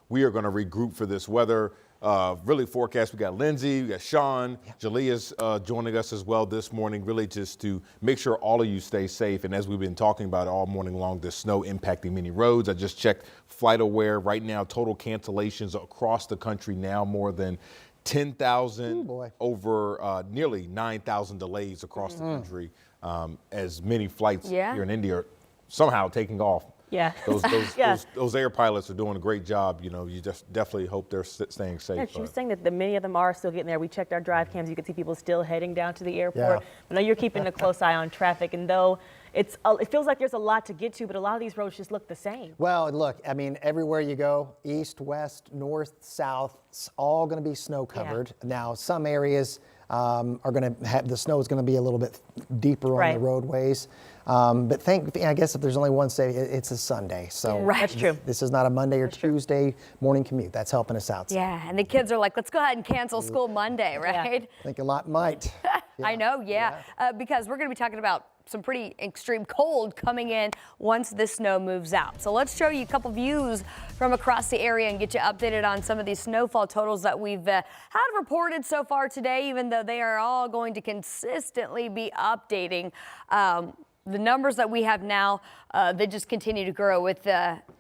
we are going to regroup for this weather. Really forecast. We got Lindsay, we got Sean, Jalea's joining us as well this morning, really just to make sure all of you stay safe. And as we've been talking about all morning long, the snow impacting many roads. I just checked FlightAware right now, total cancellations across the country now, more than 10,000, over nearly 9,000 delays across the country, as many flights here in India are somehow taking off. Yeah. Those air pilots are doing a great job. You know, you just definitely hope they're staying safe. Yeah, she was saying that many of them are still getting there. We checked our drive cams. You could see people still heading down to the airport. But now you're keeping a close eye on traffic. And though it feels like there's a lot to get to, but a lot of these roads just look the same. Well, look, I mean, everywhere you go, east, west, north, south, it's all going to be snow covered. Now, some areas are going to have, the snow is going to be a little bit deeper on the roadways. But I guess if there's only one day, it's a Sunday. So that's true. This is not a Monday or Tuesday morning commute. That's helping us out. Yeah, and the kids are like, let's go ahead and cancel school Monday, right? I think a lot might. I know, because we're going to be talking about some pretty extreme cold coming in once the snow moves out. So let's show you a couple views from across the area and get you updated on some of these snowfall totals that we've had reported so far today, even though they are all going to consistently be updating. The numbers that we have now, they just continue to grow with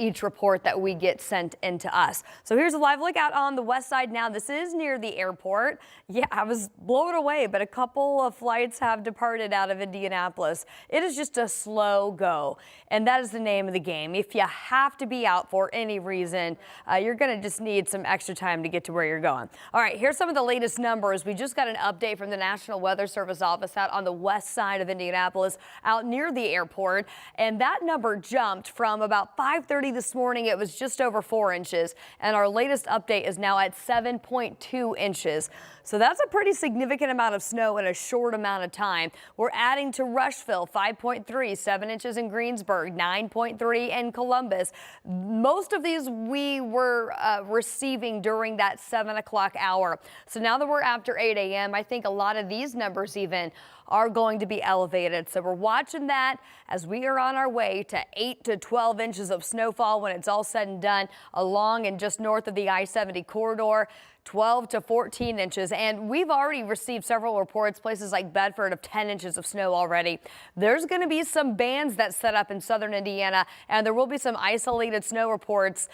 each report that we get sent into us. So here's a live look out on the west side now. This is near the airport. Yeah, I was blown away, but a couple of flights have departed out of Indianapolis. It is just a slow go, and that is the name of the game. If you have to be out for any reason, you're going to just need some extra time to get to where you're going. All right, here's some of the latest numbers. We just got an update from the National Weather Service office out on the west side of Indianapolis, out near the airport, and that number jumped from about 5:30 this morning. It was just over 4 inches, and our latest update is now at 7.2 inches. So that's a pretty significant amount of snow in a short amount of time. We're adding to Rushville, 5.3, 7 inches in Greensburg, 9.3 in Columbus. Most of these we were receiving during that 7 o'clock hour. So now that we're after 8 a.m., I think a lot of these numbers even are going to be elevated. So we're watching that as we are on our way to 8 to 12 inches of snowfall when it's all said and done along and just north of the I-70 corridor. 12 to 14 inches, and we've already received several reports, places like Bedford, of 10 inches of snow already. There's going to be some bands that set up in southern Indiana, and there will be some isolated snow reports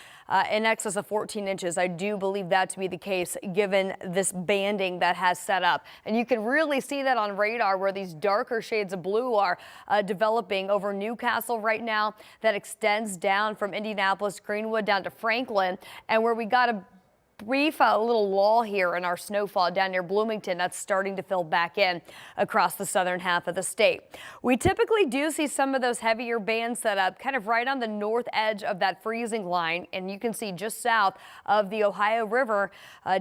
in excess of 14 inches. I do believe that to be the case given this banding that has set up. And you can really see that on radar where these darker shades of blue are developing over Newcastle right now. That extends down from Indianapolis, Greenwood down to Franklin, and where we got a brief little lull here in our snowfall down near Bloomington. That's starting to fill back in across the southern half of the state. We typically do see some of those heavier bands set up kind of right on the north edge of that freezing line, and you can see just south of the Ohio River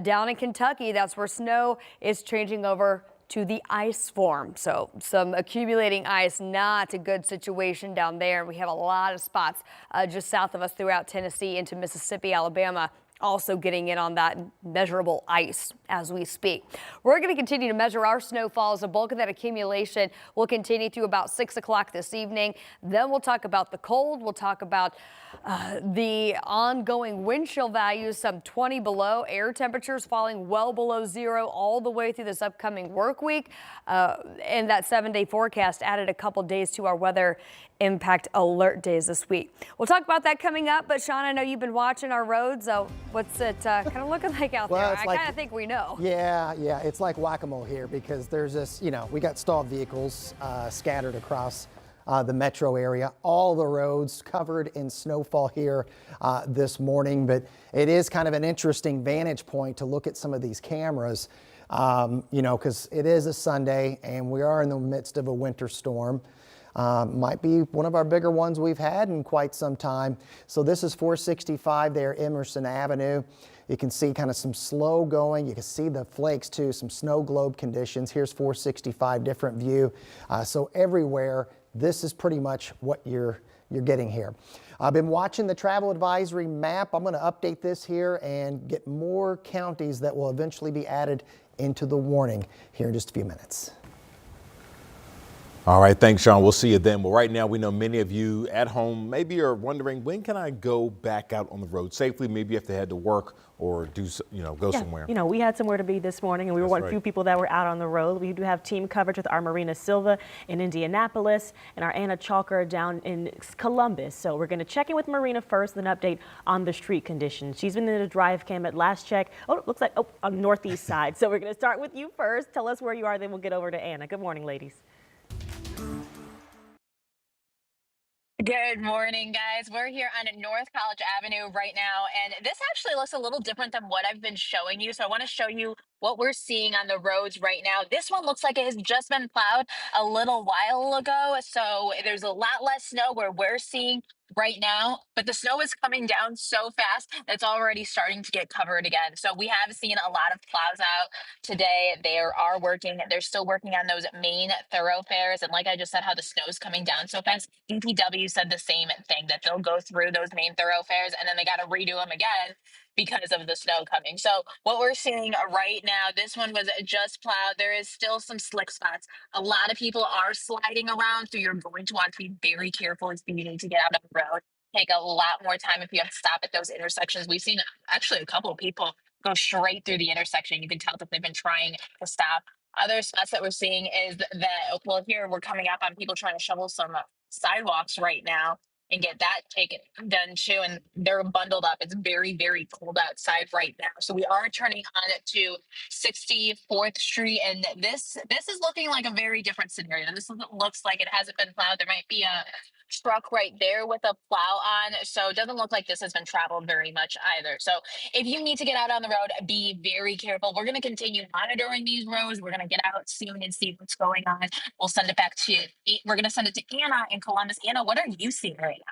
down in Kentucky. That's where snow is changing over to the ice form. So some accumulating ice, not a good situation down there. We have a lot of spots just south of us throughout Tennessee into Mississippi, Alabama, also getting in on that measurable ice as we speak. We're going to continue to measure our snowfalls. The bulk of that accumulation will continue through about 6 o'clock this evening. Then we'll talk about the cold. We'll talk about the ongoing wind chill values, some 20 below, air temperatures falling well below zero all the way through this upcoming work week. And that 7-day forecast added a couple days to our weather impact alert days this week. We'll talk about that coming up, but Sean, I know you've been watching our roads. What's it kind of looking like out there? I kind of think we know. Yeah, it's like whack-a-mole here because there's this, we got stalled vehicles scattered across the metro area. All the roads covered in snowfall here this morning, but it is kind of an interesting vantage point to look at some of these cameras, because it is a Sunday and we are in the midst of a winter storm. Might be one of our bigger ones we've had in quite some time. So this is 465 there, Emerson Avenue. You can see kind of some slow going. You can see the flakes too, some snow globe conditions. Here's 465, different view. So everywhere, this is pretty much what you're getting here. I've been watching the travel advisory map. I'm going to update this here and get more counties that will eventually be added into the warning here in just a few minutes. All right, thanks, Sean. We'll see you then. Well, right now, we know many of you at home maybe are wondering, when can I go back out on the road safely? Maybe you have to head to work or go somewhere. You know, we had somewhere to be this morning, and we were one of the few people that were out on the road. We do have team coverage with our Marina Silva in Indianapolis and our Anna Chalker down in Columbus. So we're going to check in with Marina first, then update on the street conditions. She's been in the drive cam at last check. Oh, it looks like on the northeast side. So we're going to start with you first. Tell us where you are, then we'll get over to Anna. Good morning, ladies. Good morning, guys. We're here on North College Avenue right now, and this actually looks a little different than what I've been showing you. So I want to show you what we're seeing on the roads right now. This one looks like it has just been plowed a little while ago, so there's a lot less snow where we're seeing right now, but the snow is coming down so fast that's already starting to get covered again. So we have seen a lot of plows out today. They're still working on those main thoroughfares, and like I just said, how the snow is coming down so fast, DPW said the same thing, that they'll go through those main thoroughfares and then they got to redo them again because of the snow coming. So what we're seeing right now, this one was just plowed. There is still some slick spots. A lot of people are sliding around, so you're going to want to be very careful if you need to get out on the road. Take a lot more time if you have to stop at those intersections. We've seen actually a couple of people go straight through the intersection. You can tell that they've been trying to stop. Other spots that we're seeing is that, well, here we're coming up on people trying to shovel some sidewalks right now and get that taken done too. And they're bundled up. It's very, very cold outside right now. So we are turning on it to 64th Street. And this is looking like a very different scenario. This looks like it hasn't been plowed. There might be a truck right there with a plow on. So it doesn't look like this has been traveled very much either. So if you need to get out on the road, be very careful. We're going to continue monitoring these roads. We're going to get out soon and see what's going on. We'll send it back to, we're going to send it to Anna in Columbus. Anna, what are you seeing right now?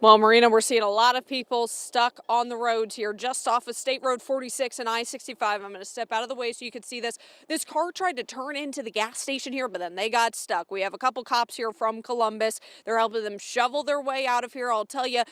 Well, Marina, we're seeing a lot of people stuck on the roads here just off of State Road 46 and I-65. I'm going to step out of the way so you can see this. This car tried to turn into the gas station here, but then they got stuck. We have a couple cops here from Columbus. They're helping them shovel their way out of here. I'll tell you,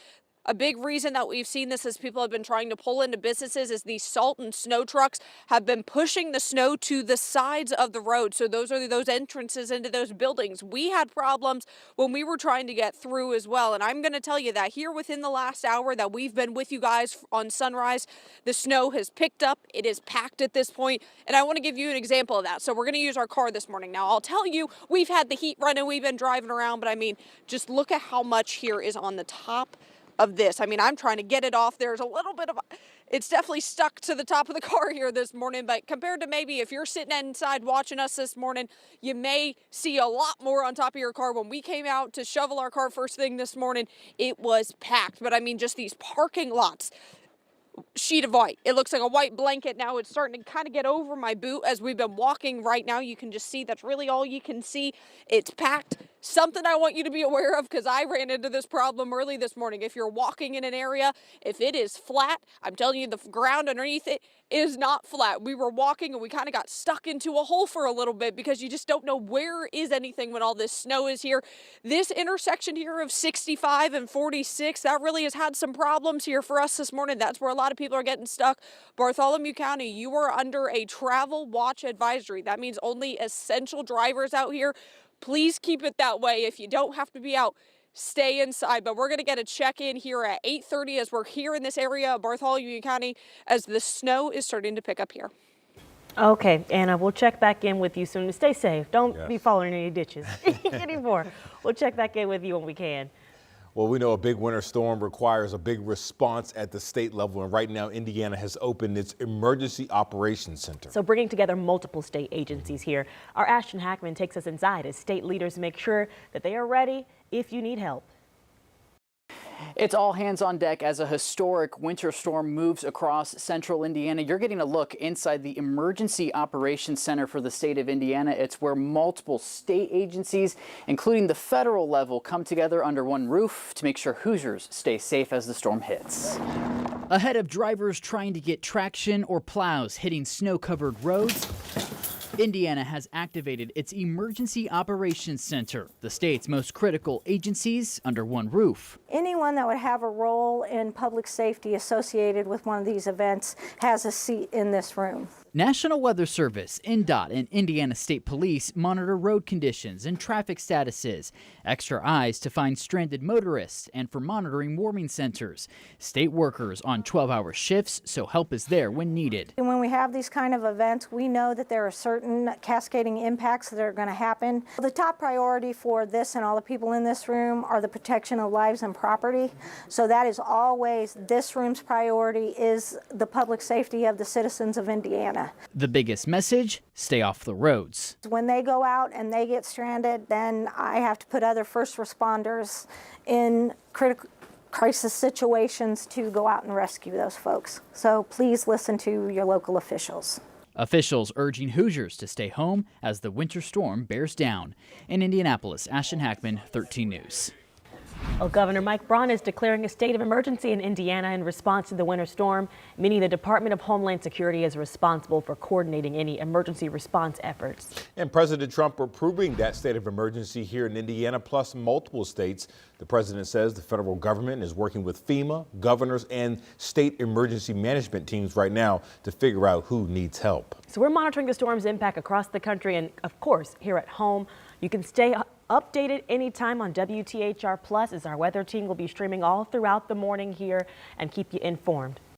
a big reason that we've seen this as people have been trying to pull into businesses is these salt and snow trucks have been pushing the snow to the sides of the road. So those are those entrances into those buildings. We had problems when we were trying to get through as well. And I'm going to tell you that here within the last hour that we've been with you guys on Sunrise, the snow has picked up. It is packed at this point. And I want to give you an example of that. So we're going to use our car this morning. Now, I'll tell you, we've had the heat running. We've been driving around. But I mean, just look at how much here is on the top of this. I mean, I'm trying to get it off. There's a little bit of, it's definitely stuck to the top of the car here this morning, but compared to maybe if you're sitting inside watching us this morning, you may see a lot more on top of your car. When we came out to shovel our car first thing this morning, it was packed. But I mean, just these parking lots, sheet of white. It looks like a white blanket now. It's starting to kind of get over my boot as we've been walking right now. You can just see that's really all you can see. It's packed. Something I want you to be aware of, because I ran into this problem early this morning. If you're walking in an area, if it is flat, I'm telling you, the ground underneath it is not flat. We were walking and we kind of got stuck into a hole for a little bit because you just don't know where is anything when all this snow is here. This intersection here of 65 and 46, that really has had some problems here for us this morning. That's where a lot of people are getting stuck. Bartholomew County, you are under a travel watch advisory. That means only essential drivers out here. Please keep it that way. If you don't have to be out, stay inside. But we're going to get a check-in here at 8:30 as we're here in this area of Bartholomew County as the snow is starting to pick up here. Okay, Anna, we'll check back in with you soon. Stay safe. Don't be falling in any ditches anymore. We'll check back in with you when we can. Well, we know a big winter storm requires a big response at the state level, and right now Indiana has opened its Emergency Operations Center. So bringing together multiple state agencies here, our Ashton Hackman takes us inside as state leaders make sure that they are ready if you need help. It's all hands on deck as a historic winter storm moves across central Indiana. You're getting a look inside the Emergency Operations Center for the state of Indiana. It's where multiple state agencies, including the federal level, come together under one roof to make sure Hoosiers stay safe as the storm hits. Ahead of drivers trying to get traction or plows hitting snow-covered roads, Indiana has activated its Emergency Operations Center, the state's most critical agencies under one roof. Anyone that would have a role in public safety associated with one of these events has a seat in this room. National Weather Service, INDOT, and Indiana State Police monitor road conditions and traffic statuses. Extra eyes to find stranded motorists and for monitoring warming centers. State workers on 12-hour shifts, so help is there when needed. And when we have these kind of events, we know that there are certain cascading impacts that are going to happen. The top priority for this and all the people in this room are the protection of lives and property. So that is always this room's priority, is the public safety of the citizens of Indiana. The biggest message, stay off the roads. When they go out and they get stranded, then I have to put other first responders in critical crisis situations to go out and rescue those folks. So please listen to your local officials. Officials urging Hoosiers to stay home as the winter storm bears down. In Indianapolis, Ashton Hackman, 13 News. Well, Governor Mike Braun is declaring a state of emergency in Indiana in response to the winter storm, meaning the Department of Homeland Security is responsible for coordinating any emergency response efforts. And President Trump approving that state of emergency here in Indiana, plus multiple states. The president says the federal government is working with FEMA, governors, and state emergency management teams right now to figure out who needs help. So we're monitoring the storm's impact across the country and, of course, here at home. You can stay updated anytime on WTHR Plus, as our weather team will be streaming all throughout the morning here and keep you informed.